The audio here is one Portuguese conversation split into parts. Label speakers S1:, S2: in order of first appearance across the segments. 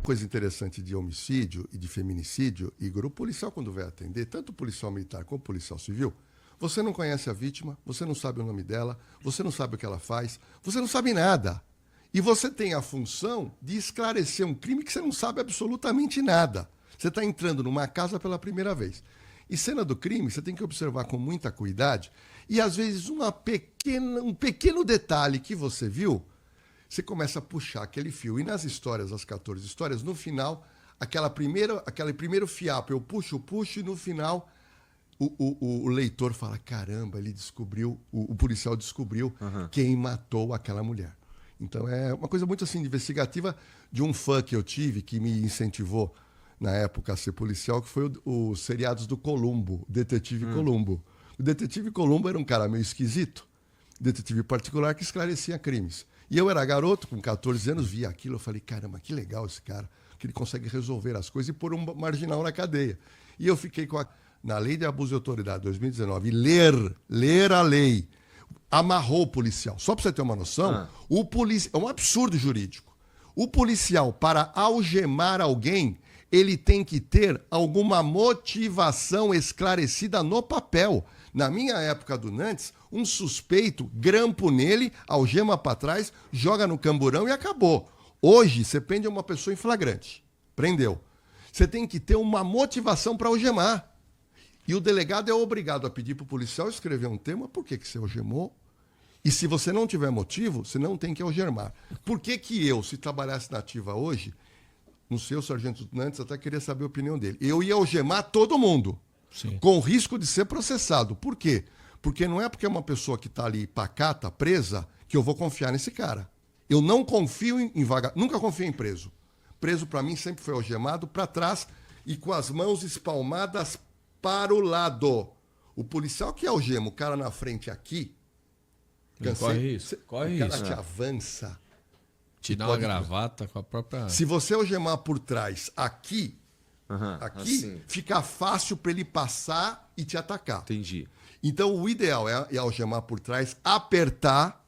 S1: coisa interessante de homicídio e de feminicídio, Igor, o policial quando vai atender, tanto o policial militar como o policial civil, você não conhece a vítima, você não sabe o nome dela, você não sabe o que ela faz, você não sabe nada. E você tem a função de esclarecer um crime que você não sabe absolutamente nada. Você está entrando numa casa pela primeira vez. E cena do crime, você tem que observar com muita cuidado. E, às vezes, um pequeno detalhe que você viu, você começa a puxar aquele fio. E nas histórias, as 14 histórias, no final, aquele primeiro fiapo, eu puxo, e no final, o leitor fala, caramba, ele descobriu, o policial descobriu quem matou aquela mulher. Então, é uma coisa muito assim, investigativa de um fã que eu tive, que me incentivou na época a ser policial, que foi os seriados do Columbo, Detetive Columbo. O Detetive Columbo era um cara meio esquisito, detetive particular que esclarecia crimes. E eu era garoto, com 14 anos, via aquilo, eu falei, caramba, que legal esse cara, que ele consegue resolver as coisas e pôr um marginal na cadeia. E eu fiquei na Lei de Abuso de Autoridade, 2019, ler a lei, amarrou o policial. Só para você ter uma noção, é um absurdo jurídico. O policial, para algemar alguém, ele tem que ter alguma motivação esclarecida no papel. Na minha época do Nantes, um suspeito, grampo nele, algema para trás, joga no camburão e acabou. Hoje, você prende uma pessoa em flagrante. Prendeu. Você tem que ter uma motivação para algemar. E o delegado é obrigado a pedir para o policial escrever um tema, por que você algemou? E se você não tiver motivo, você não tem que algemar. Por que eu, se trabalhasse na ativa hoje, não sei, o sargento Nantes até queria saber a opinião dele, eu ia algemar todo mundo, sim, com risco de ser processado. Por quê? Porque não é porque é uma pessoa que está ali pacata, presa, que eu vou confiar nesse cara. Eu não confio em nunca confiei em preso. Preso, para mim, sempre foi algemado para trás e com as mãos espalmadas para o lado. O policial que algema o cara na frente aqui,
S2: corre isso.
S1: O cara te avança.
S2: Te dá uma gravata com a própria...
S1: Se você algemar por trás aqui, assim, fica fácil para ele passar e te atacar.
S3: Entendi.
S1: Então, o ideal é algemar por trás, apertar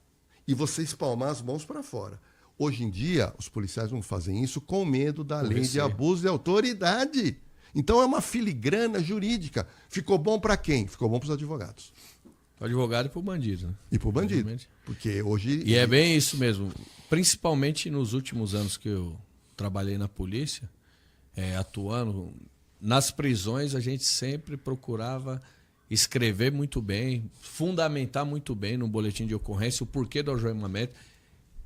S1: e você espalmar as mãos para fora. Hoje em dia, os policiais não fazem isso com medo da lei de abuso de autoridade. Então, é uma filigrana jurídica. Ficou bom para quem? Ficou bom para os advogados.
S2: Para o advogado e para o bandido. Né?
S1: E para o bandido. Porque hoje...
S2: E é bem isso mesmo. Principalmente nos últimos anos que eu trabalhei na polícia, atuando, nas prisões a gente sempre procurava escrever muito bem, fundamentar muito bem no boletim de ocorrência o porquê do algemamento,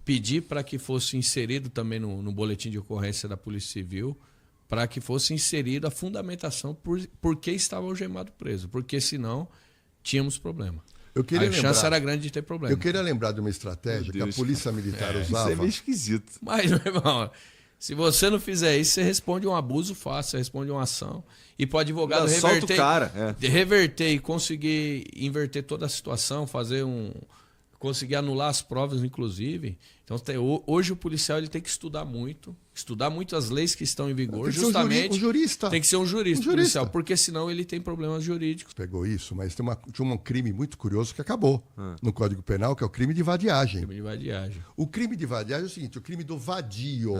S2: pedir para que fosse inserido também no boletim de ocorrência da Polícia Civil, para que fosse inserida a fundamentação por que estava algemado preso, porque senão tínhamos problema. A chance era grande de ter problema.
S1: Eu queria lembrar de uma estratégia que a polícia militar usava.
S3: Isso é meio esquisito.
S2: Mas, meu irmão, se você não fizer isso, você responde um abuso fácil, você responde uma ação. E para o advogado reverter, reverter e conseguir inverter toda a situação, conseguir anular as provas, inclusive. Então, hoje o policial ele tem que estudar muito as leis que estão em vigor. Justamente, tem que ser um jurista policial, porque senão ele tem problemas jurídicos.
S1: Pegou isso, mas tinha um crime muito curioso que acabou no Código Penal, que é o crime de vadiagem. O crime de vadiagem é o seguinte, o crime do vadio.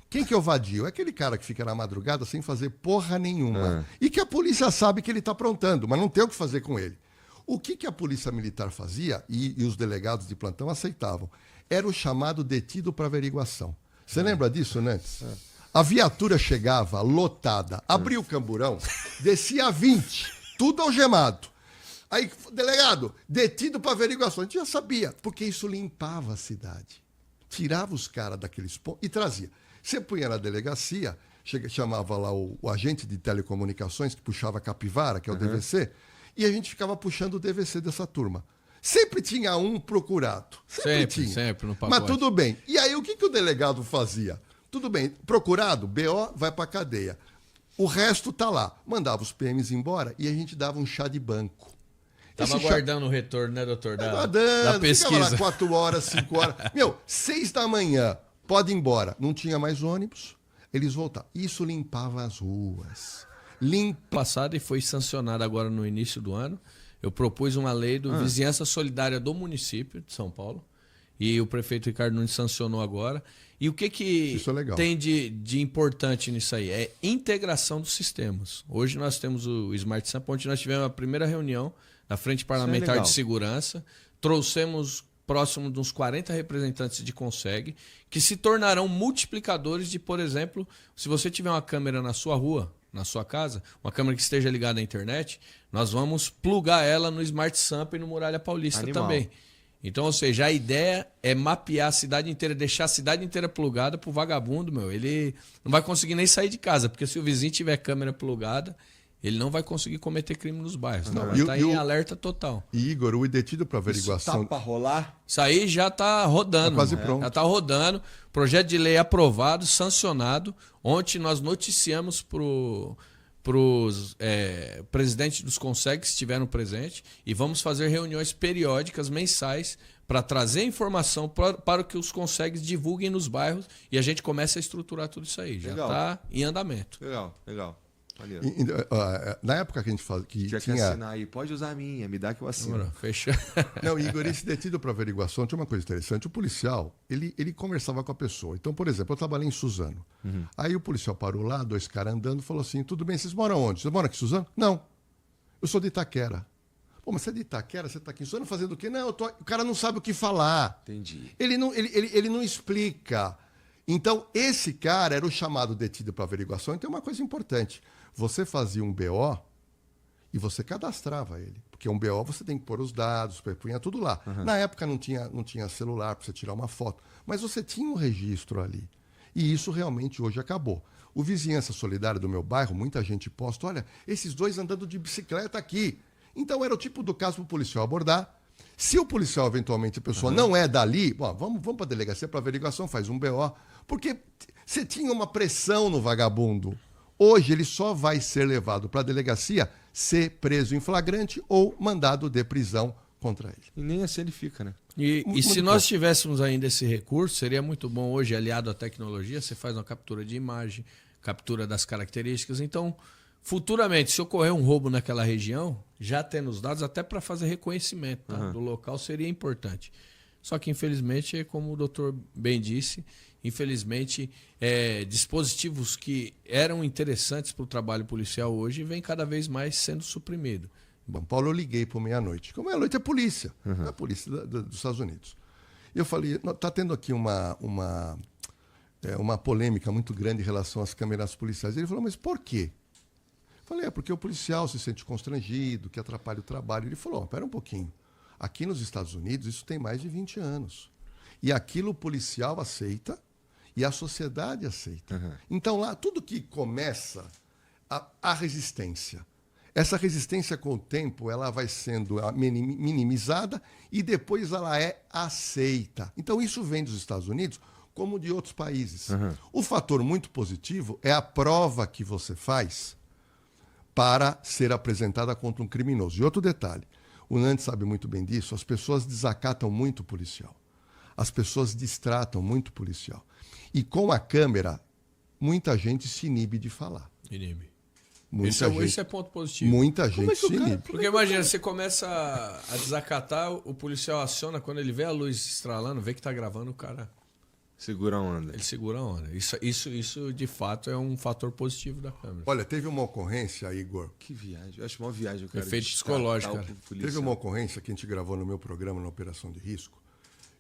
S1: Quem que é o vadio? É aquele cara que fica na madrugada sem fazer porra nenhuma. E que a polícia sabe que ele está aprontando, mas não tem o que fazer com ele. O que a polícia militar fazia, e os delegados de plantão aceitavam, era o chamado detido para averiguação. Você lembra disso, né? A viatura chegava lotada, abria o camburão, descia 20, tudo algemado. Aí, delegado, detido para averiguação. A gente já sabia, porque isso limpava a cidade. Tirava os caras daqueles pontos e trazia. Você punha na delegacia, chamava lá o agente de telecomunicações, que puxava a capivara, que é o DVC, e a gente ficava puxando o DVC dessa turma. Sempre tinha um procurado. Sempre
S2: no pacote.
S1: Mas tudo bem. E aí o que o delegado fazia? Tudo bem, procurado, BO, vai para cadeia. O resto tá lá. Mandava os PMs embora e a gente dava um chá de banco.
S2: Tava aguardando o retorno, né, doutor? Da pesquisa.
S1: Ficava lá 4 horas, 5 horas. 6 da manhã, pode ir embora. Não tinha mais ônibus, eles voltavam. Isso limpava as ruas.
S2: Passado e foi sancionado agora no início do ano. Eu propus uma lei do Vizinhança Solidária do município de São Paulo. e o prefeito Ricardo Nunes sancionou agora. E o que
S1: Isso é legal.
S2: tem de importante nisso aí? É integração dos sistemas. Hoje nós temos o Smart Sampa, onde nós tivemos a primeira reunião na Frente Parlamentar de Segurança, trouxemos próximo de uns 40 representantes de Conseg, que se tornarão multiplicadores de, por exemplo, se você tiver uma câmera na sua rua, na sua casa, uma câmera que esteja ligada à internet, nós vamos plugar ela no Smart Sampa e no Muralha Paulista também. Então, ou seja, a ideia é mapear a cidade inteira, deixar a cidade inteira plugada pro vagabundo, meu. Ele não vai conseguir nem sair de casa, porque se o vizinho tiver câmera plugada, ele não vai conseguir cometer crime nos bairros. Não, vai estar em alerta total.
S1: E, Igor, o detido para averiguação...
S3: Isso tá para rolar?
S2: Isso aí já está rodando.
S1: Tá quase pronto.
S2: Já está rodando. Projeto de lei aprovado, sancionado. Ontem nós noticiamos para os presidentes dos Conseg que estiveram presentes e vamos fazer reuniões periódicas, mensais, para trazer informação para que os Consegs divulguem nos bairros e a gente comece a estruturar tudo isso aí. Já está em andamento.
S3: Legal.
S1: Na época que a gente faz, que
S3: tinha que assinar aí, pode usar a minha, me dá que eu assino.
S2: Fechou.
S1: Não, Igor, esse detido para averiguação tinha uma coisa interessante. O policial, ele conversava com a pessoa. Então, por exemplo, eu trabalhei em Suzano. Aí o policial parou lá, 2 caras andando, falou assim, tudo bem, vocês moram onde? Vocês moram aqui em Suzano? Não, eu sou de Itaquera. Pô, mas você é de Itaquera, você está aqui em Suzano fazendo o quê? Não, o cara não sabe o que falar.
S3: Entendi.
S1: Ele não explica. Então, esse cara era o chamado detido para averiguação. Então, é uma coisa importante. Você fazia um BO e você cadastrava ele. Porque um BO você tem que pôr os dados, punha tudo lá. Na época não tinha celular para você tirar uma foto. Mas você tinha um registro ali. E isso realmente hoje acabou. O Vizinhança Solidária do meu bairro, muita gente posta, olha, esses 2 andando de bicicleta aqui. Então era o tipo do caso para o policial abordar. Se o policial, eventualmente, a pessoa não é dali, bom, vamos para a delegacia para averiguação, faz um BO. Porque você tinha uma pressão no vagabundo. Hoje ele só vai ser levado para a delegacia, ser preso em flagrante ou mandado de prisão contra ele.
S3: E nem assim ele fica, né?
S2: E se nós tivéssemos ainda esse recurso, seria muito bom hoje, aliado à tecnologia, você faz uma captura de imagem, captura das características. Então, futuramente, se ocorrer um roubo naquela região, já tendo os dados, até para fazer reconhecimento do local, seria importante. Só que, infelizmente, como o doutor bem disse, infelizmente, dispositivos que eram interessantes para o trabalho policial hoje vêm cada vez mais sendo suprimidos.
S1: Bom, Paulo, eu liguei por meia-noite. Como meia-noite é polícia, é a polícia dos Estados Unidos. E eu falei, está tendo aqui uma polêmica muito grande em relação às câmeras policiais. Ele falou, mas por quê? Eu falei, porque o policial se sente constrangido, que atrapalha o trabalho. Ele falou, espera um pouquinho. Aqui nos Estados Unidos isso tem mais de 20 anos. E aquilo o policial aceita e a sociedade aceita. Então lá, tudo que começa, a resistência. Essa resistência, com o tempo, ela vai sendo minimizada e depois ela é aceita. Então, isso vem dos Estados Unidos como de outros países. O fator muito positivo é a prova que você faz para ser apresentada contra um criminoso. E outro detalhe, o Nantes sabe muito bem disso, as pessoas desacatam muito o policial. As pessoas distratam muito o policial. E com a câmera, muita gente se inibe de falar.
S2: Inibe.
S1: Esse
S2: é ponto positivo.
S1: Muita gente se inibe.
S2: Porque imagina, você começa a desacatar, o policial aciona, quando ele vê a luz estralando, vê que está gravando, o cara...
S3: Segura a onda.
S2: Ele segura a onda. Isso, de fato, é um fator positivo da câmera.
S1: Olha, teve uma ocorrência, Igor.
S3: Que viagem. Eu acho uma viagem, cara.
S2: Efeito psicológico.
S1: Teve uma ocorrência que a gente gravou no meu programa, na Operação de Risco.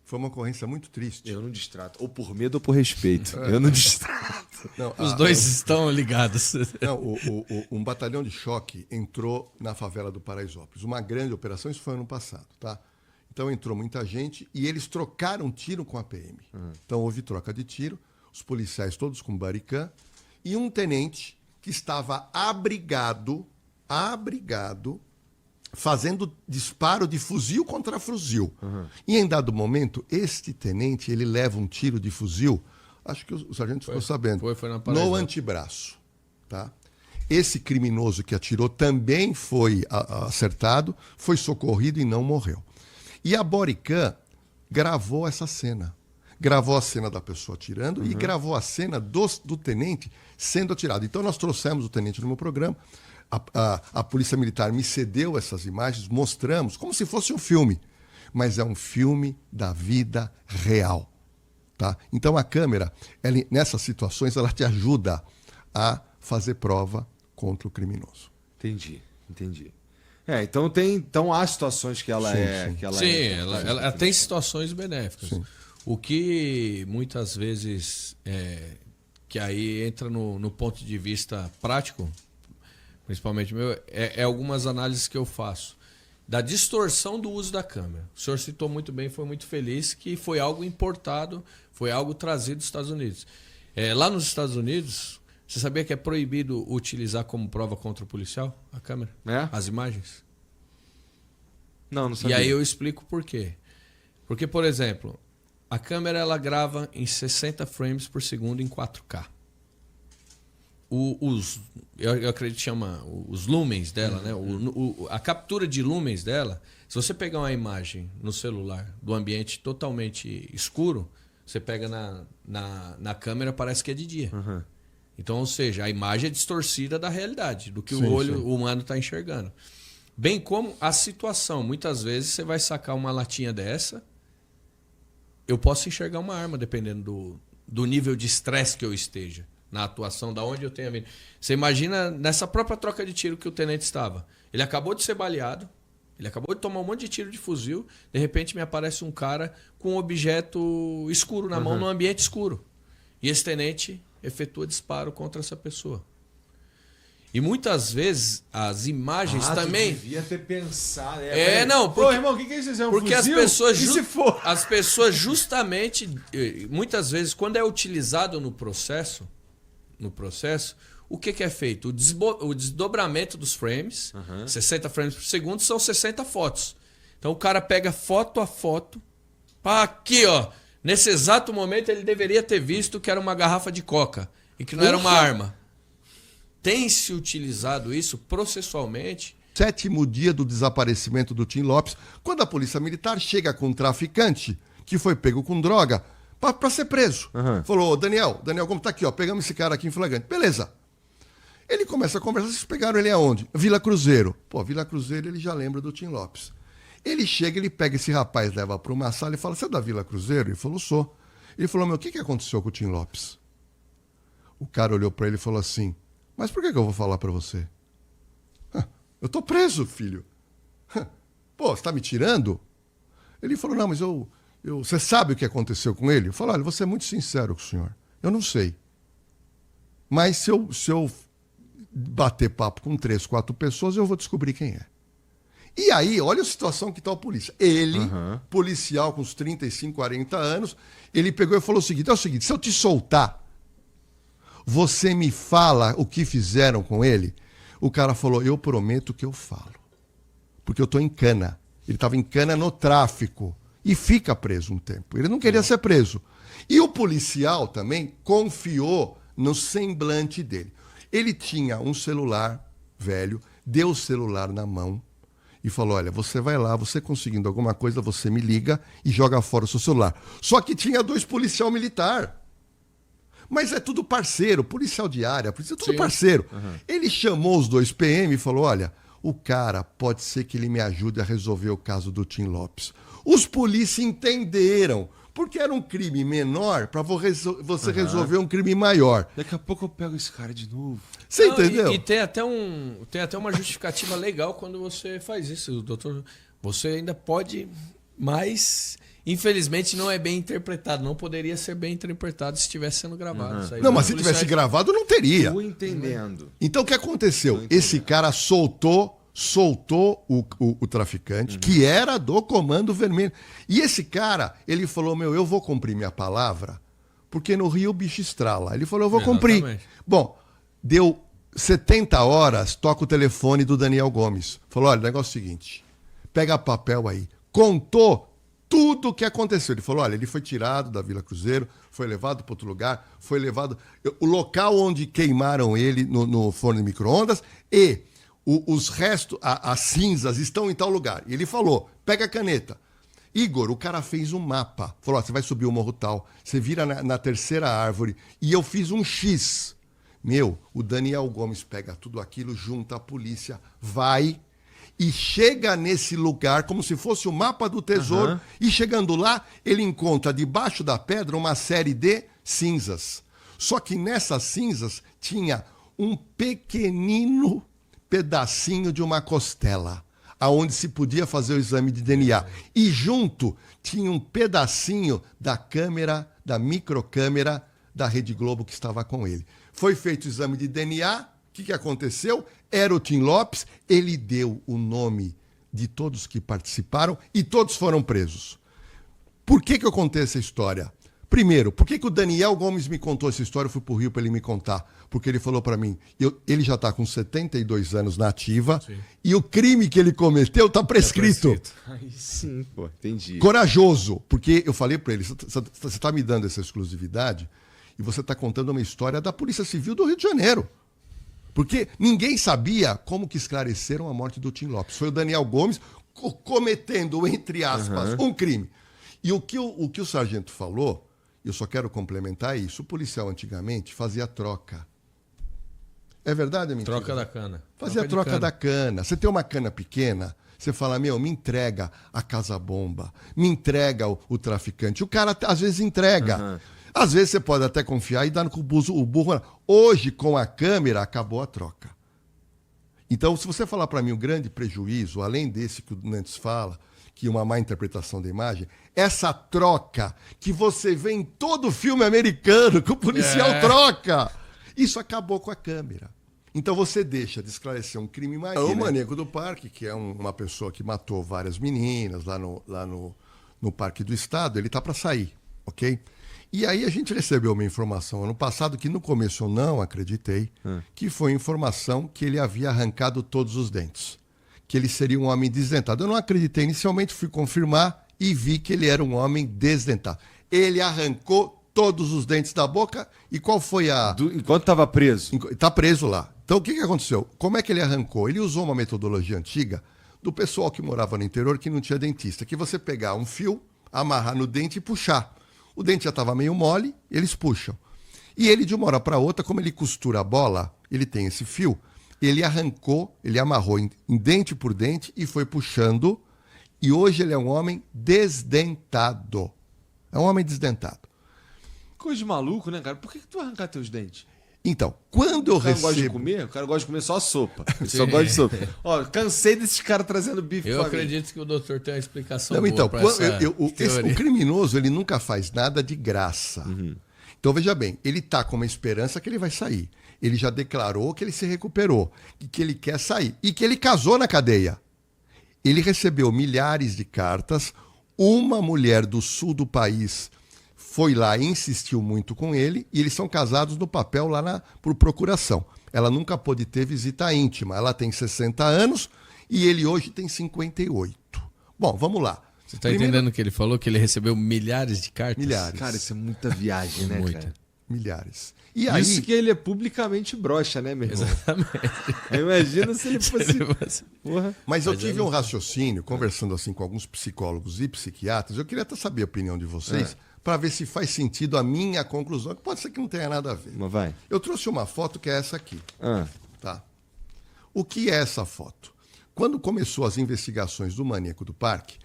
S1: Foi uma ocorrência muito triste.
S3: Eu não distrato. Ou por medo ou por respeito. Eu não distrato.
S1: Não,
S2: Os dois estão ligados.
S1: Não, um batalhão de choque entrou na favela do Paraisópolis. Uma grande operação, isso foi ano passado, tá? Então entrou muita gente e eles trocaram tiro com a PM. Então houve troca de tiro, os policiais todos com baricã e um tenente que estava abrigado, fazendo disparo de fuzil contra fuzil. E em dado momento, este tenente, ele leva um tiro de fuzil, acho que o sargento ficou sabendo,
S2: foi na
S1: no antebraço. Tá? Esse criminoso que atirou também foi acertado, foi socorrido e não morreu. E a bodycam gravou essa cena. Gravou a cena da pessoa atirando e gravou a cena do tenente sendo atirado. Então nós trouxemos o tenente no meu programa, a Polícia Militar me cedeu essas imagens, mostramos, como se fosse um filme. mas é um filme da vida real. Tá? Então a câmera, nessas situações, ela te ajuda a fazer prova contra o criminoso.
S3: Entendi. Então há situações que ela
S2: ela tem situações benéficas.
S1: Sim.
S2: O que muitas vezes, que aí entra no ponto de vista prático, principalmente meu, é algumas análises que eu faço da distorção do uso da câmera. O senhor citou muito bem, foi muito feliz, que foi algo importado, foi algo trazido dos Estados Unidos. Lá nos Estados Unidos, você sabia que é proibido utilizar como prova contra o policial a câmera? As imagens?
S3: Não sabia.
S2: E aí eu explico por quê. Porque, por exemplo, a câmera ela grava em 60 frames por segundo em 4K. Eu acredito que chama os lumens dela, né? A captura de lumens dela, se você pegar uma imagem no celular do ambiente totalmente escuro, você pega na câmera, parece que é de dia.
S3: Uhum.
S2: Então, ou seja, a imagem é distorcida da realidade, do que o olho humano está enxergando. Bem como a situação. Muitas vezes você vai sacar uma latinha dessa, eu posso enxergar uma arma, dependendo do nível de estresse que eu esteja, na atuação, da onde eu tenha vindo. Você imagina nessa própria troca de tiro que o tenente estava. Ele acabou de ser baleado, ele acabou de tomar um monte de tiro de fuzil, de repente me aparece um cara com um objeto escuro na mão, num ambiente escuro. E esse tenente efetua disparo contra essa pessoa. E muitas vezes as imagens também...
S3: devia ter pensado.
S2: Não, porque...
S3: Pô, irmão, o que é isso? É um
S2: porque
S3: fuzil?
S2: as pessoas justamente, muitas vezes, quando é utilizado no processo, o que é feito? O desdobramento dos frames, 60 frames por segundo, são 60 fotos. Então o cara pega foto a foto, aqui, ó, nesse exato momento ele deveria ter visto que era uma garrafa de coca e que não era uma arma. Tem se utilizado isso processualmente.
S1: 7º dia do desaparecimento do Tim Lopes, quando a polícia militar chega com um traficante que foi pego com droga para ser preso. Falou, Daniel, como tá aqui, ó, pegamos esse cara aqui em flagrante. Beleza. Ele começa a conversar, vocês pegaram ele aonde? Vila Cruzeiro. Pô, Vila Cruzeiro ele já lembra do Tim Lopes. Ele chega, ele pega esse rapaz, leva para uma sala e fala, você é da Vila Cruzeiro? Ele falou, sou. Ele falou, o que aconteceu com o Tim Lopes? O cara olhou para ele e falou assim, mas por que eu vou falar para você? Eu tô preso, filho. Pô, você tá me tirando? Ele falou, não, mas você sabe o que aconteceu com ele? Eu falei, olha, vou ser muito sincero com o senhor. Eu não sei. Mas se eu bater papo com 3, 4 pessoas, eu vou descobrir quem é. E aí, olha a situação que tá a polícia. Ele, policial com uns 35, 40 anos, ele pegou e falou o seguinte, se eu te soltar, você me fala o que fizeram com ele? O cara falou, eu prometo que eu falo. Porque eu tô em cana. Ele estava em cana no tráfico. E fica preso um tempo. Ele não queria ser preso. E o policial também confiou no semblante dele. Ele tinha um celular velho, deu o celular na mão e falou, olha, você vai lá, você conseguindo alguma coisa, você me liga e joga fora o seu celular. Só que tinha 2 policial militar. Mas é tudo parceiro, policial de área, tudo parceiro. Ele chamou os 2 PM e falou, olha, o cara pode ser que ele me ajude a resolver o caso do Tim Lopes. Os polícias entenderam, porque era um crime menor para você resolver um crime maior.
S3: Daqui a pouco eu pego esse cara de novo.
S1: Você entendeu?
S2: E tem até uma justificativa legal quando você faz isso, doutor. Você ainda pode, mas infelizmente não é bem interpretado. Não poderia ser bem interpretado se estivesse sendo gravado. Isso aí
S1: não, mas se tivesse gravado, não teria.
S3: Estou entendendo.
S1: Então o que aconteceu? Esse cara soltou o traficante, que era do Comando Vermelho. E esse cara, ele falou, eu vou cumprir minha palavra, porque no Rio o bicho estrala. Ele falou, eu vou cumprir. Bom, deu 70 horas, toca o telefone do Daniel Gomes. Falou, olha, o negócio é o seguinte, pega papel aí. Contou tudo o que aconteceu. Ele falou, olha, ele foi tirado da Vila Cruzeiro, foi levado para outro lugar, foi levado... O local onde queimaram ele no forno de micro-ondas e os restos, as cinzas estão em tal lugar. E ele falou, pega a caneta. Igor, o cara fez um mapa. Falou, você vai subir o morro tal, você vira na 3ª árvore. E eu fiz um X. O Daniel Gomes pega tudo aquilo, junta a polícia, vai e chega nesse lugar como se fosse o mapa do tesouro. E chegando lá, ele encontra debaixo da pedra uma série de cinzas. Só que nessas cinzas tinha um pequenino pedacinho de uma costela, aonde se podia fazer o exame de DNA. E junto tinha um pedacinho da câmera, da microcâmera da Rede Globo que estava com ele. Foi feito o exame de DNA. O que aconteceu? Era o Tim Lopes. Ele deu o nome de todos que participaram e todos foram presos. Por que eu contei essa história? Primeiro, por que o Daniel Gomes me contou essa história? Eu fui para o Rio para ele me contar. Porque ele falou para mim, ele já está com 72 anos na ativa. Sim. E o crime que ele cometeu está prescrito.
S3: Aí sim, pô, entendi.
S1: Corajoso, porque eu falei para ele, você está me dando essa exclusividade e você está contando uma história da Polícia Civil do Rio de Janeiro. Porque ninguém sabia como que esclareceram a morte do Tim Lopes. Foi o Daniel Gomes cometendo, entre aspas, um crime. E o que o sargento falou, eu só quero complementar isso, o policial antigamente fazia troca. É verdade, é mentira?
S2: Troca da cana.
S1: Fazia troca da cana. Você tem uma cana pequena, você fala, me entrega a casa-bomba, me entrega o traficante. O cara, às vezes, entrega. Às vezes, você pode até confiar e dar com o burro. Hoje, com a câmera, acabou a troca. Então, se você falar para mim o grande prejuízo, além desse que o Nantes fala, que uma má interpretação da imagem, essa troca que você vê em todo filme americano, que o policial troca, isso acabou com a câmera. Então você deixa de esclarecer um crime mais... O Maníaco do Parque, que é uma pessoa que matou várias meninas lá no Parque do Estado, ele está para sair, ok? E aí a gente recebeu uma informação ano passado que no começo eu não acreditei, que foi informação que ele havia arrancado todos os dentes, que ele seria um homem desdentado. Eu não acreditei inicialmente, fui confirmar e vi que ele era um homem desdentado. Ele arrancou todos os dentes da boca e qual foi a...
S3: Enquanto estava preso?
S1: Está preso lá. Então o que aconteceu? Como é que ele arrancou? Ele usou uma metodologia antiga do pessoal que morava no interior que não tinha dentista, que você pegar um fio, amarrar no dente e puxar. O dente já estava meio mole, eles puxam. E ele, de uma hora para outra, como ele costura a bola, ele tem esse fio, ele arrancou, ele amarrou em dente por dente e foi puxando. E hoje ele é um homem desdentado. É um homem desdentado.
S3: Coisa de maluco, né, cara? Por que tu vai arrancar teus dentes?
S1: Então, quando eu recebo...
S3: O cara gosta de comer? O cara gosta de comer só sopa. Ele só gosta de sopa. Ó, cansei desses caras trazendo bife
S2: Eu
S3: pra
S2: acredito que o doutor tem uma explicação
S1: Não,
S2: boa
S1: então,
S2: pra essa
S1: o criminoso, ele nunca faz nada de graça. Então, veja bem, ele está com uma esperança que ele vai sair. Ele já declarou que ele se recuperou, que ele quer sair e que ele casou na cadeia. Ele recebeu milhares de cartas, uma mulher do sul do país foi lá e insistiu muito com ele, e eles são casados no papel lá por procuração. Ela nunca pôde ter visita íntima. Ela tem 60 anos e ele hoje tem 58. Bom, vamos lá.
S2: Você está entendendo o que ele falou? Que ele recebeu milhares de cartas?
S1: Milhares.
S3: Cara, isso é muita viagem, né,
S2: Muita.
S3: cara?
S1: Milhares. E aí...
S3: Isso que ele é publicamente broxa, né, meu irmão?
S2: Exatamente.
S3: Imagina se ele fosse... Porra.
S1: Mas eu tive um raciocínio, conversando assim com alguns psicólogos e psiquiatras, eu queria até saber a opinião de vocês, para ver se faz sentido a minha conclusão, que pode ser que não tenha nada a ver.
S3: Mas vai.
S1: Eu trouxe uma foto que é essa aqui. Tá? O que é essa foto? Quando começou as investigações do Maníaco do Parque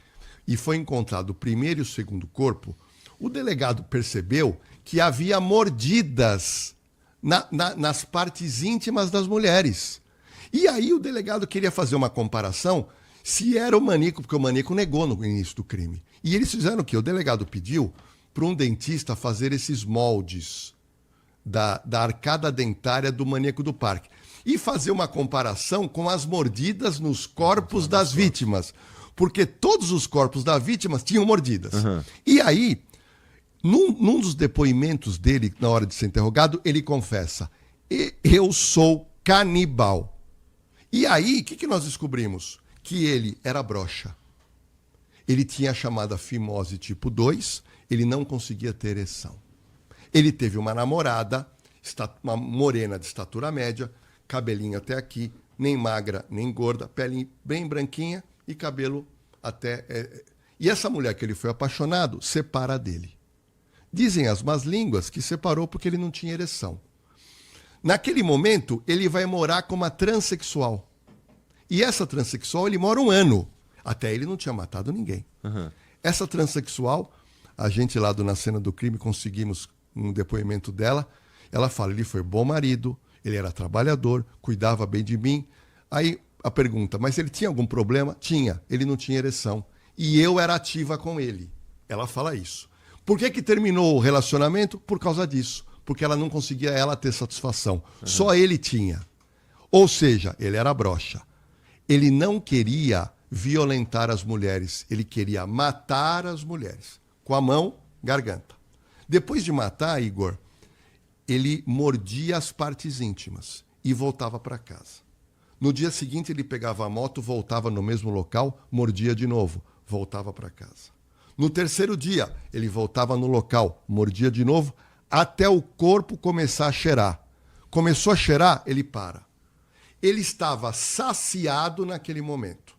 S1: e foi encontrado o primeiro e o segundo corpo, o delegado percebeu que havia mordidas nas partes íntimas das mulheres. E aí o delegado queria fazer uma comparação se era o maníaco, porque o maníaco negou no início do crime. E eles fizeram o quê? O delegado pediu para um dentista fazer esses moldes da arcada dentária do Maníaco do Parque e fazer uma comparação com as mordidas nos corpos das vítimas, porque todos os corpos das vítimas tinham mordidas. E aí, num dos depoimentos dele, na hora de ser interrogado, ele confessa, eu sou canibal. E aí, o que nós descobrimos? Que ele era broxa. Ele tinha a chamada fimose tipo 2, ele não conseguia ter ereção. Ele teve uma namorada, uma morena de estatura média, cabelinho até aqui, nem magra, nem gorda, pele bem branquinha e cabelo até... E essa mulher que ele foi apaixonado, separa dele. Dizem as más línguas que separou porque ele não tinha ereção. Naquele momento, ele vai morar com uma transexual. E essa transexual, ele mora 1 ano. Até ele não tinha matado ninguém. Essa transexual, a gente lá na cena do crime conseguimos um depoimento dela. Ela fala, ele foi bom marido, ele era trabalhador, cuidava bem de mim. Aí a pergunta, mas ele tinha algum problema? Tinha, ele não tinha ereção. E eu era ativa com ele. Ela fala isso. Por que terminou o relacionamento? Por causa disso. Porque ela não conseguia ela ter satisfação. Só ele tinha. Ou seja, ele era broxa. Ele não queria violentar as mulheres. Ele queria matar as mulheres. Com a mão, garganta. Depois de matar, Igor, ele mordia as partes íntimas e voltava para casa. No dia seguinte, ele pegava a moto, voltava no mesmo local, mordia de novo, voltava para casa. No terceiro dia, ele voltava no local, mordia de novo, até o corpo começar a cheirar. Começou a cheirar, ele para. Ele estava saciado naquele momento.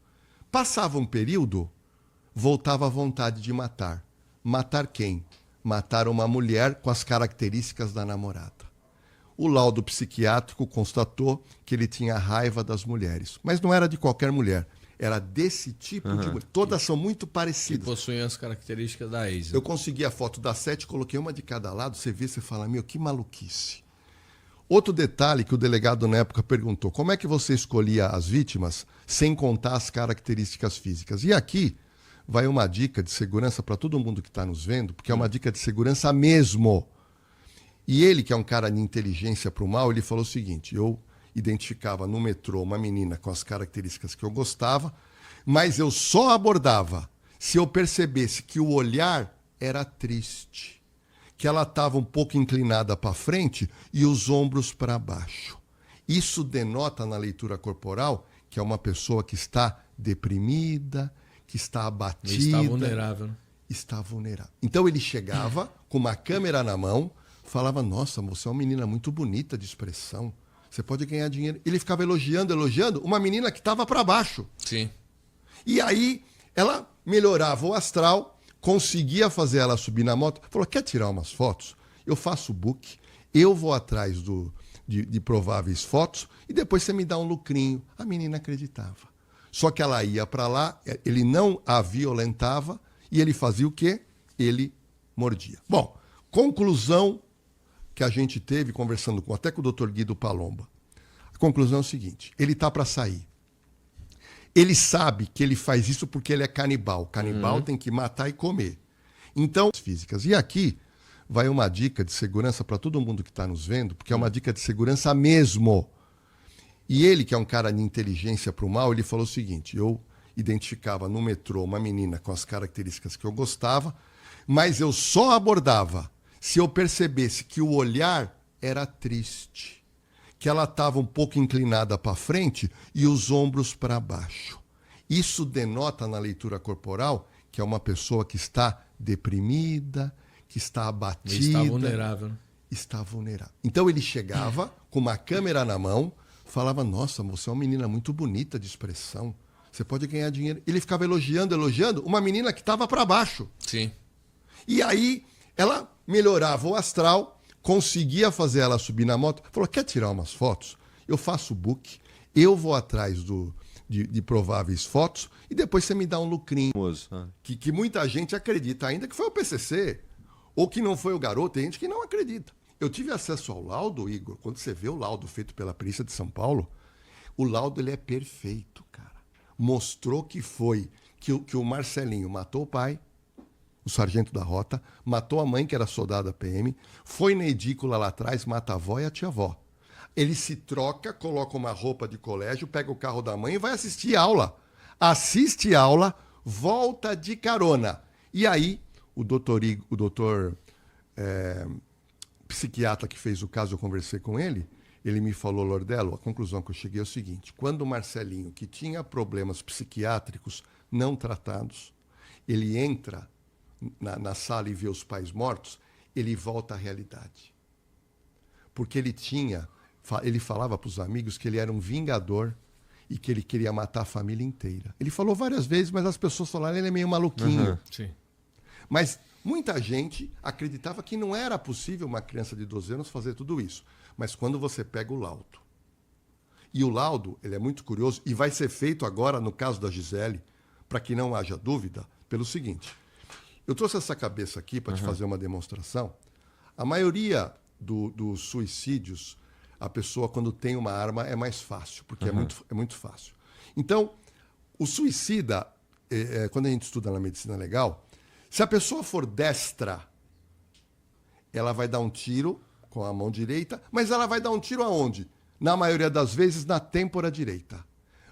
S1: Passava um período, voltava a vontade de matar. Matar quem? Matar uma mulher com as características da namorada. O laudo psiquiátrico constatou que ele tinha raiva das mulheres. Mas não era de qualquer mulher. Era desse tipo de mulher. Todas são muito parecidas.
S2: Que possuem as características da ex.
S1: Eu consegui a foto das 7, coloquei uma de cada lado. Você vê, você fala, meu, que maluquice. Outro detalhe que o delegado na época perguntou, como é que você escolhia as vítimas sem contar as características físicas? E aqui vai uma dica de segurança para todo mundo que está nos vendo, porque é uma dica de segurança mesmo. E ele, que é um cara de inteligência para o mal, ele falou o seguinte, eu identificava no metrô uma menina com as características que eu gostava, mas eu só abordava se eu percebesse que o olhar era triste, que ela estava um pouco inclinada para frente e os ombros para baixo. Isso denota na leitura corporal que é uma pessoa que está deprimida, que está abatida.
S2: Ele está vulnerável. Né?
S1: Está vulnerável. Então ele chegava com uma câmera na mão, falava, nossa, você é uma menina muito bonita de expressão, você pode ganhar dinheiro. Ele ficava elogiando uma menina que estava para baixo.
S2: Sim.
S1: E aí ela melhorava o astral, conseguia fazer ela subir na moto, falou, quer tirar umas fotos? Eu faço o book, eu vou atrás de prováveis fotos e depois você me dá um lucrinho. A menina acreditava. Só que ela ia para lá, ele não a violentava e ele fazia o quê? Ele mordia. Bom, conclusão que a gente teve conversando até com o Dr. Guido Palomba. A conclusão é o seguinte, ele está para sair. Ele sabe que ele faz isso porque ele é canibal. Canibal tem que matar e comer. Então, físicas. E aqui vai uma dica de segurança para todo mundo que está nos vendo, porque é uma dica de segurança mesmo. E ele, que é um cara de inteligência para o mal, ele falou o seguinte, eu identificava no metrô uma menina com as características que eu gostava, mas eu só abordava se eu percebesse que o olhar era triste, que ela estava um pouco inclinada para frente e os ombros para baixo. Isso denota na leitura corporal que é uma pessoa que está deprimida, que está abatida.
S2: Ele está vulnerável. Né?
S1: Está vulnerável. Então ele chegava com uma câmera na mão, falava, nossa, você é uma menina muito bonita de expressão, você pode ganhar dinheiro. Ele ficava elogiando uma menina que estava para baixo.
S2: Sim. E
S1: aí ela melhorava o astral, conseguia fazer ela subir na moto, falou, quer tirar umas fotos? Eu faço o book, eu vou atrás de prováveis fotos e depois você me dá um lucrinho. Que muita gente acredita ainda que foi o PCC, ou que não foi o garoto, tem gente que não acredita. Eu tive acesso ao laudo, Igor, quando você vê o laudo feito pela perícia de São Paulo, o laudo ele é perfeito, cara. Mostrou que foi que o Marcelinho matou o pai, o sargento da rota, matou a mãe, que era soldado da PM, foi na edícula lá atrás, mata a avó e a tia-avó. Ele se troca, coloca uma roupa de colégio, pega o carro da mãe e vai assistir aula. Assiste aula, volta de carona. E aí, o doutor psiquiatra que fez o caso, eu conversei com ele, ele me falou, Lordello, a conclusão que eu cheguei é o seguinte, quando o Marcelinho, que tinha problemas psiquiátricos não tratados, ele entra na sala e vê os pais mortos, ele volta à realidade. Porque ele falava para os amigos que ele era um vingador e que ele queria matar a família inteira. Ele falou várias vezes, mas as pessoas falaram, ele é meio maluquinho.
S2: Sim.
S1: Mas muita gente acreditava que não era possível uma criança de 12 anos fazer tudo isso. Mas quando você pega o laudo E o laudo, ele é muito curioso e vai ser feito agora no caso da Gisele, para que não haja dúvida, pelo seguinte. Eu trouxe essa cabeça aqui para te fazer uma demonstração. A maioria dos suicídios, a pessoa, quando tem uma arma, é mais fácil, porque é muito fácil. Então, o suicida, quando a gente estuda na medicina legal, se a pessoa for destra, ela vai dar um tiro com a mão direita, mas ela vai dar um tiro aonde? Na maioria das vezes, na têmpora direita.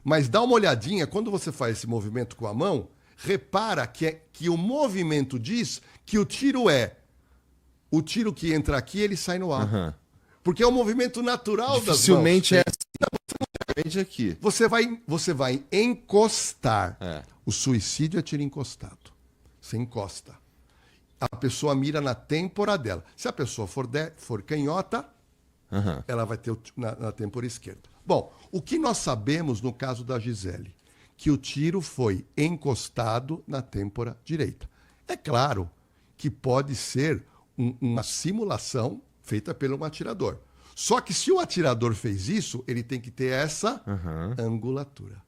S1: Mas dá uma olhadinha, quando você faz esse movimento com a mão, repara que o movimento diz que o tiro que entra aqui, ele sai no ar. Porque é o movimento natural das mãos.
S3: Dificilmente é assim. Aqui.
S1: Você vai encostar. O suicídio é tiro encostado. Você encosta. A pessoa mira na têmpora dela. Se a pessoa for canhota, ela vai ter na têmpora esquerda. Bom, o que nós sabemos no caso da Gisele? Que o tiro foi encostado na têmpora direita. É claro que pode ser uma simulação feita pelo atirador. Só que se o atirador fez isso, ele tem que ter essa angulatura.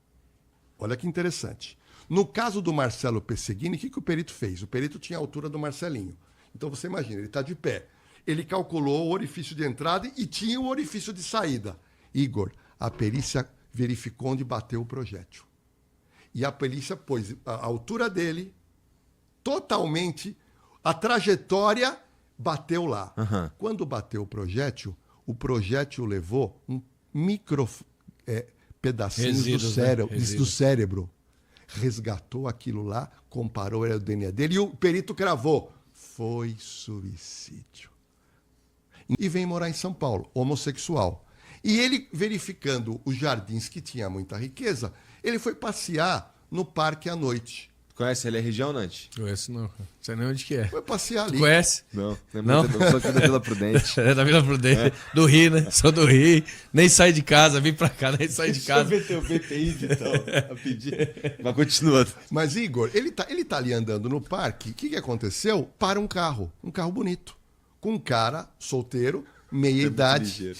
S1: Olha que interessante. No caso do Marcelo Pesseguini, o que o perito fez? O perito tinha a altura do Marcelinho. Então você imagina, ele está de pé. Ele calculou o orifício de entrada e tinha o orifício de saída. Igor, a perícia verificou onde bateu o projétil. E a perícia pôs a altura dele, totalmente, a trajetória bateu lá. Quando bateu o projétil levou um micro pedacinhos do cérebro. Resgatou aquilo lá, comparou o DNA dele e o perito cravou. Foi suicídio. E vem morar em São Paulo, homossexual. E ele, verificando os jardins que tinha muita riqueza, ele foi passear no parque à noite.
S3: Conhece ali a região, Nante?
S2: Conheço não. Não sei nem onde que é.
S1: Foi passear ali.
S2: Conhece?
S3: Não.
S2: Não?
S3: Sou aqui da Vila Prudente.
S2: É da Vila Prudente. Do Rio, né? Sou do Rio. Nem saí de casa. Vim pra cá, nem saí de casa.
S3: Deixa eu ver teu VPI, então. Rapidinho. Mas continuando.
S1: Mas, Igor, ele tá ali andando no parque. O que aconteceu? Para um carro bonito. Com um cara solteiro, meia idade.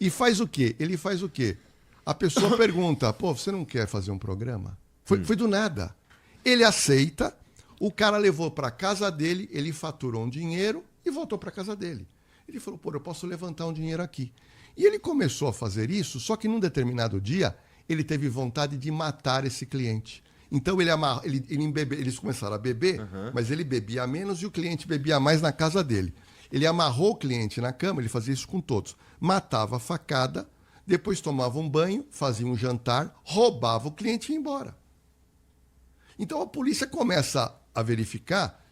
S1: E faz o quê? Ele faz o quê? A pessoa pergunta, pô, você não quer fazer um programa? Foi do nada. Ele aceita, o cara levou para casa dele, ele faturou um dinheiro e voltou para casa dele. Ele falou, pô, eu posso levantar um dinheiro aqui. E ele começou a fazer isso, só que num determinado dia, ele teve vontade de matar esse cliente. Então eles começaram a beber, mas ele bebia menos e o cliente bebia mais na casa dele. Ele amarrou o cliente na cama, ele fazia isso com todos. Matava a facada, depois tomava um banho, fazia um jantar, roubava o cliente e ia embora. Então a polícia começa a verificar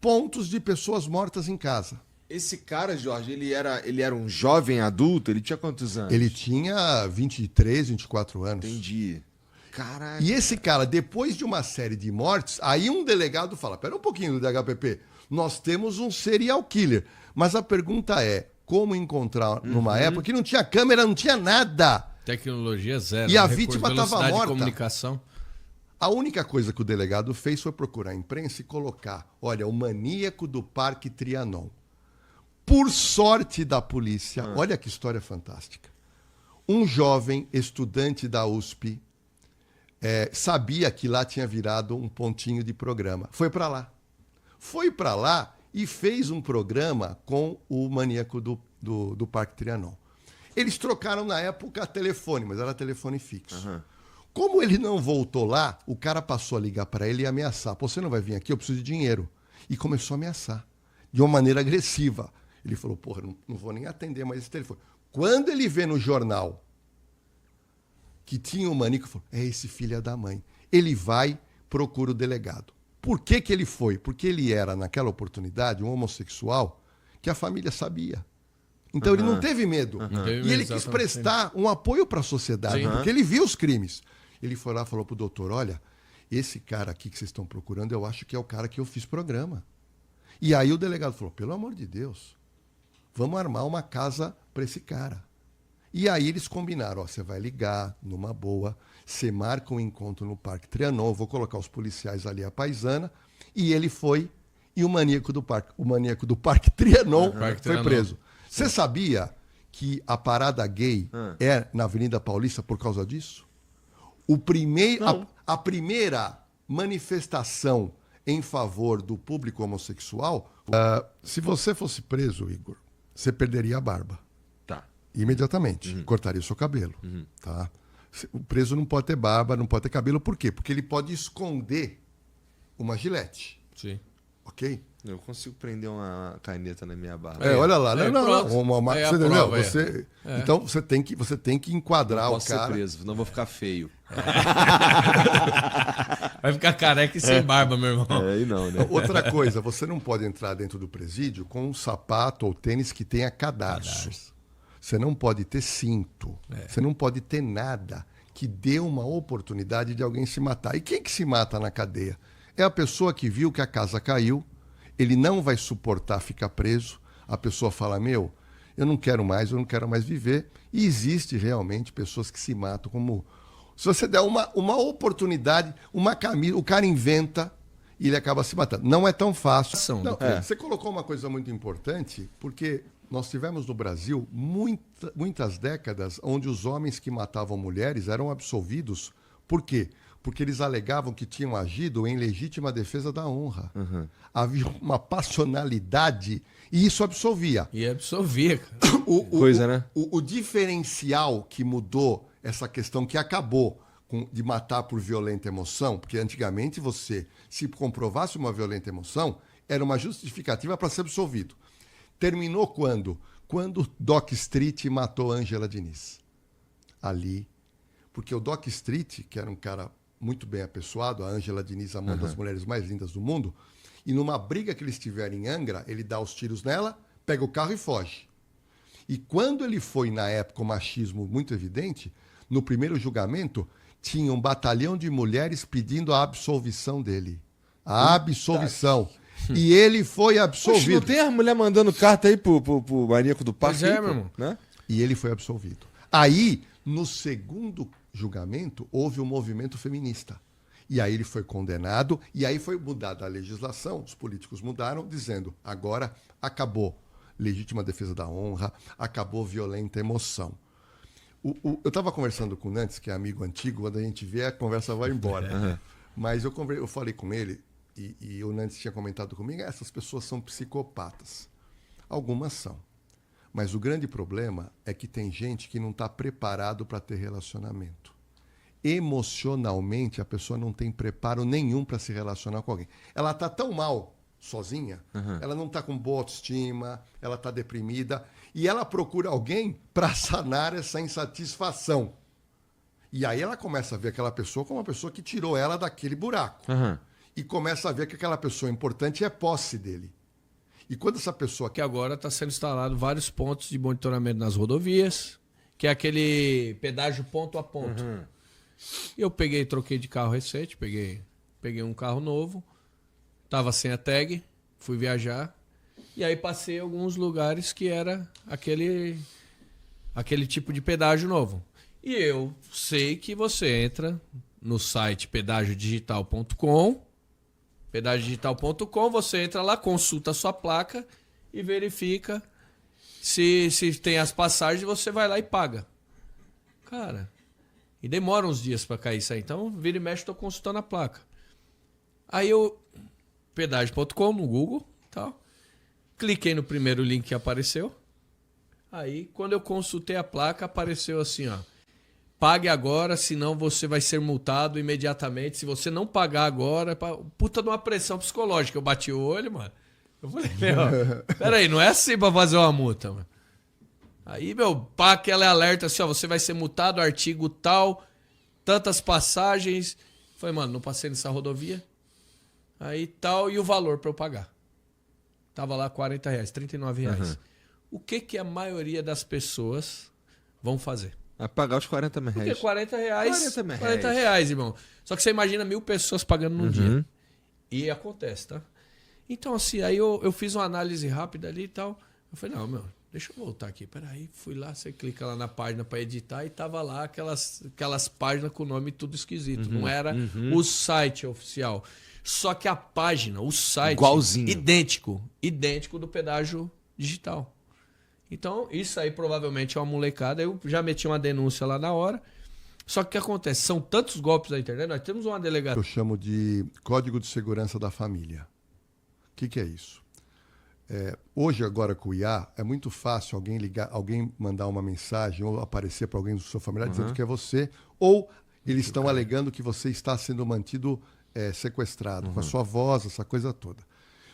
S1: pontos de pessoas mortas em casa.
S3: Esse cara, Jorge, ele era um jovem adulto? Ele tinha quantos anos?
S1: Ele tinha 23, 24 anos.
S3: Entendi. Caraca.
S1: E esse cara, depois de uma série de mortes, aí um delegado fala, pera um pouquinho do DHPP, nós temos um serial killer. Mas a pergunta é, como encontrar numa época que não tinha câmera, não tinha nada?
S2: Tecnologia zero.
S1: E a vítima estava morta.
S2: Comunicação.
S1: A única coisa que o delegado fez foi procurar a imprensa e colocar, olha, o maníaco do Parque Trianon. Por sorte da polícia, olha que história fantástica. Um jovem estudante da USP sabia que lá tinha virado um pontinho de programa. Foi para lá. Foi para lá e fez um programa com o maníaco do Parque Trianon. Eles trocaram na época telefone, mas era telefone fixo. Como ele não voltou lá, o cara passou a ligar para ele e ameaçar. Pô, você não vai vir aqui, eu preciso de dinheiro. E começou a ameaçar, de uma maneira agressiva. Ele falou, porra, não vou nem atender mais esse telefone. Quando ele vê no jornal que tinha um maníaco, ele falou, é esse filho da mãe. Ele vai, procura o delegado. Por que ele foi? Porque ele era, naquela oportunidade, um homossexual que a família sabia. Então ele não teve medo. E ele quis prestar um apoio para a sociedade, porque ele viu os crimes. Ele foi lá e falou pro doutor, olha, esse cara aqui que vocês estão procurando, eu acho que é o cara que eu fiz programa. E aí o delegado falou, pelo amor de Deus, vamos armar uma casa para esse cara. E aí eles combinaram, ó, você vai ligar numa boa, você marca um encontro no Parque Trianon, vou colocar os policiais ali à paisana, e ele foi, e o maníaco do Parque Trianon foi preso. Você sabia que a parada gay é na Avenida Paulista por causa disso? A primeira manifestação em favor do público homossexual, se você fosse preso, Igor, você perderia a barba.
S3: Tá.
S1: Imediatamente. Cortaria o seu cabelo. Tá? O preso não pode ter barba, não pode ter cabelo. Por quê? Porque ele pode esconder uma gilete.
S2: Sim.
S1: Ok?
S3: Eu consigo prender uma caneta na minha barba.
S1: Olha lá.
S2: É,
S1: não.
S2: É
S1: Você
S2: a
S1: entendeu?
S2: prova,
S1: Então você tem que enquadrar
S3: Não
S1: o
S3: posso
S1: cara.
S3: ser preso, não vou ficar feio.
S2: Vai ficar careca e sem barba, meu irmão.
S3: Aí não, né?
S1: Outra coisa, você não pode entrar dentro do presídio com um sapato ou tênis que tenha cadarço. Você não pode ter cinto. Você não pode ter nada que dê uma oportunidade de alguém se matar. E quem que se mata na cadeia? É a pessoa que viu que a casa caiu, ele não vai suportar ficar preso, a pessoa fala, eu não quero mais viver. E existe realmente pessoas que se matam como... Se você der uma oportunidade, uma camisa, o cara inventa e ele acaba se matando. Não é tão fácil. Não, Você colocou uma coisa muito importante, porque nós tivemos no Brasil muitas décadas onde os homens que matavam mulheres eram absolvidos. Por quê? Porque eles alegavam que tinham agido em legítima defesa da honra. Havia uma passionalidade e isso absolvia.
S2: E absolvia, cara.
S1: O diferencial que mudou essa questão que acabou de matar por violenta emoção, porque antigamente você, se comprovasse uma violenta emoção, era uma justificativa para ser absolvido. Terminou quando? Quando Doc Street matou Ângela Diniz. Ali. Porque o Doc Street, que era um cara muito bem apessoado, a Ângela Diniz, uma das mulheres mais lindas do mundo, e numa briga que eles tiveram em Angra, ele dá os tiros nela, pega o carro e foge. E quando ele foi, na época, o machismo muito evidente, no primeiro julgamento, tinha um batalhão de mulheres pedindo a absolvição dele. A absolvição. E ele foi absolvido.
S3: Poxa, não tem a mulher mandando carta aí pro maníaco do parque?
S2: Pois é,
S3: aí,
S2: meu irmão.
S3: Né?
S1: E ele foi absolvido. Aí, no segundo julgamento, houve um movimento feminista. E aí ele foi condenado, e aí foi mudada a legislação, os políticos mudaram, dizendo, agora acabou legítima defesa da honra, acabou violenta emoção. Eu estava conversando com o Nantes, que é amigo antigo, quando a gente vê, a conversa vai embora. Mas eu falei com ele, e o Nantes tinha comentado comigo, essas pessoas são psicopatas. Algumas são. Mas o grande problema é que tem gente que não está preparado para ter relacionamento. Emocionalmente, a pessoa não tem preparo nenhum para se relacionar com alguém. Ela está tão mal sozinha, ela não está com boa autoestima, ela está deprimida, e ela procura alguém para sanar essa insatisfação. E aí ela começa a ver aquela pessoa como uma pessoa que tirou ela daquele buraco. E começa a ver que aquela pessoa importante é posse dele. E quando essa pessoa...
S2: Que agora está sendo instalado vários pontos de monitoramento nas rodovias, que é aquele pedágio ponto a ponto. Eu troquei de carro recente, peguei um carro novo, tava sem a tag, fui viajar, e aí passei alguns lugares que era aquele tipo de pedágio novo. E eu sei que você entra no site pedagiodigital.com, você entra lá, consulta a sua placa e verifica se tem as passagens, você vai lá e paga. Cara... E demora uns dias para cair isso aí. Então, vira e mexe, estou consultando a placa. Aí eu, pedágio.com no Google, tal. Cliquei no primeiro link que apareceu. Aí, quando eu consultei a placa, apareceu assim, ó. Pague agora, senão você vai ser multado imediatamente. Se você não pagar agora... Puta de uma pressão psicológica. Eu bati o olho, mano. Eu falei, peraí, não é assim para fazer uma multa, mano. Aí, aquela é alerta assim, ó, você vai ser multado, artigo tal, tantas passagens. Falei, mano, não passei nessa rodovia. Aí tal, e o valor para eu pagar? Tava lá R$40, R$39. O que a maioria das pessoas vão fazer?
S3: Vai pagar os R$40.
S2: Porque R$40, irmão. Só que você imagina 1.000 pessoas pagando num dia. E acontece, tá? Então, assim, aí eu fiz uma análise rápida ali e tal. Eu falei, não, deixa eu voltar aqui. Peraí, fui lá, você clica lá na página para editar e tava lá aquelas páginas com o nome tudo esquisito. Não era o site oficial. Só que a página, o site...
S3: Igualzinho.
S2: Idêntico do pedágio digital. Então, isso aí provavelmente é uma molecada. Eu já meti uma denúncia lá na hora. Só que o que acontece? São tantos golpes na internet, nós temos uma delegacia.
S1: Eu chamo de Código de Segurança da Família. O que é isso? Hoje, agora com o IA, é muito fácil alguém ligar, alguém mandar uma mensagem ou aparecer para alguém do seu familiar dizendo que é você, ou eles estão alegando que você está sendo mantido sequestrado, com a sua voz, essa coisa toda.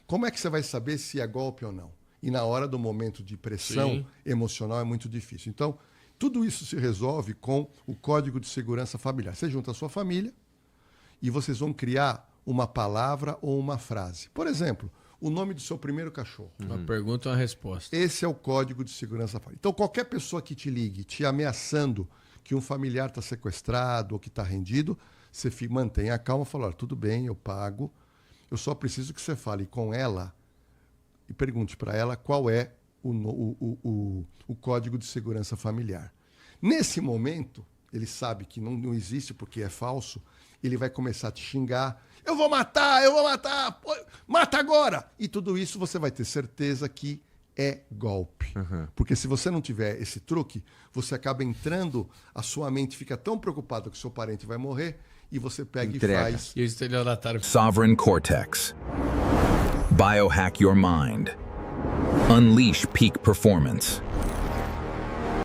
S1: Como é que você vai saber se é golpe ou não? E na hora do momento de pressão emocional é muito difícil. Então, tudo isso se resolve com o Código de Segurança Familiar. Você junta a sua família e vocês vão criar uma palavra ou uma frase. Por exemplo, o nome do seu primeiro cachorro.
S2: Uma pergunta e uma resposta.
S1: Esse é o Código de Segurança Familiar. Então, qualquer pessoa que te ligue, te ameaçando que um familiar está sequestrado ou que está rendido, você mantenha a calma e fala, olha, tudo bem, eu pago, eu só preciso que você fale com ela e pergunte para ela qual é o Código de Segurança Familiar. Nesse momento, ele sabe que não existe porque é falso, ele vai começar a te xingar, eu vou matar, pô, mata agora! E tudo isso você vai ter certeza que é golpe. Porque se você não tiver esse truque, você acaba entrando, a sua mente fica tão preocupada que o seu parente vai morrer, e você pega
S3: Entrega.
S1: E faz...
S2: E o estelionatário.
S4: Sovereign Cortex. Biohack your mind. Unleash peak performance.